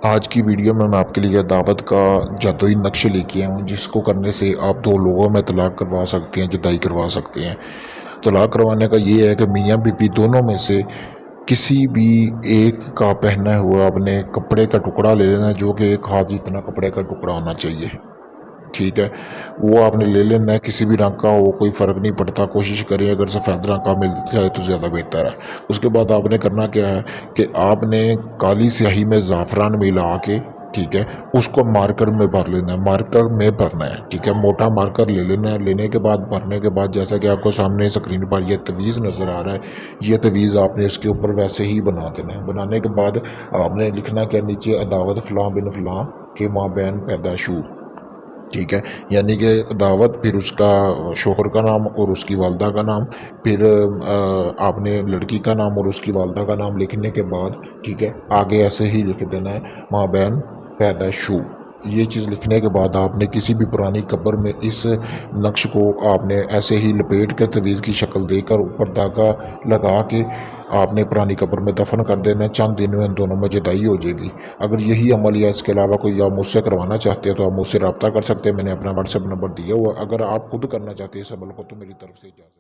آج کی ویڈیو میں آپ کے لیے دعوت کا جادوئی نقشے لے کے آیا ہوں، جس کو کرنے سے آپ دو لوگوں میں طلاق کروا سکتے ہیں، جدائی کروا سکتے ہیں۔ طلاق کروانے کا یہ ہے کہ میاں بیوی دونوں میں سے کسی بھی ایک کا پہنا ہوا اپنے کپڑے کا ٹکڑا لے لینا، جو کہ ایک ہاتھ جتنا کپڑے کا ٹکڑا ہونا چاہیے، ٹھیک ہے۔ وہ آپ نے لے لینا ہے، کسی بھی رنگ کا ہو، کوئی فرق نہیں پڑتا، کوشش کریں اگر سفید رنگ کا مل جائے تو زیادہ بہتر ہے۔ اس کے بعد آپ نے کرنا کیا ہے کہ آپ نے کالی سیاہی میں زعفران ملا کے، ٹھیک ہے، اس کو مارکر میں بھر لینا ہے، مارکر میں بھرنا ہے، ٹھیک ہے، موٹا مارکر لے لینا ہے۔ لینے کے بعد بھرنے کے بعد جیسا کہ آپ کو سامنے اسکرین پر یہ تویز نظر آ رہا ہے، یہ تویز آپ نے اس کے اوپر ویسے ہی بنا دینا ہے۔ بنانے کے بعد آپ نے لکھنا کہ نیچے عداوت فلاں بن فلاں کے ماں بہن پیدا شو، ٹھیک ہے، یعنی کہ دعوت، پھر اس کا شوہر کا نام اور اس کی والدہ کا نام، پھر آپ نے لڑکی کا نام اور اس کی والدہ کا نام لکھنے کے بعد، ٹھیک ہے، آگے ایسے ہی لکھ دینا ہے ماں بہن پیدا شو۔ یہ چیز لکھنے کے بعد آپ نے کسی بھی پرانی قبر میں اس نقش کو آپ نے ایسے ہی لپیٹ کر تویز کی شکل دے کر اوپر دھاگا لگا کے آپ نے پرانی قبر میں دفن کر دینا ہے۔ چند دن میں ان دونوں میں جدائی ہو جائے گی۔ اگر یہی عمل یا اس کے علاوہ کوئی آپ مجھ سے کروانا چاہتے ہیں تو آپ مجھ سے رابطہ کر سکتے ہیں، میں نے اپنا واٹس ایپ نمبر دیا ہوا۔ اگر آپ خود کرنا چاہتے ہیں اس عمل کو تو میری طرف سے اجازت۔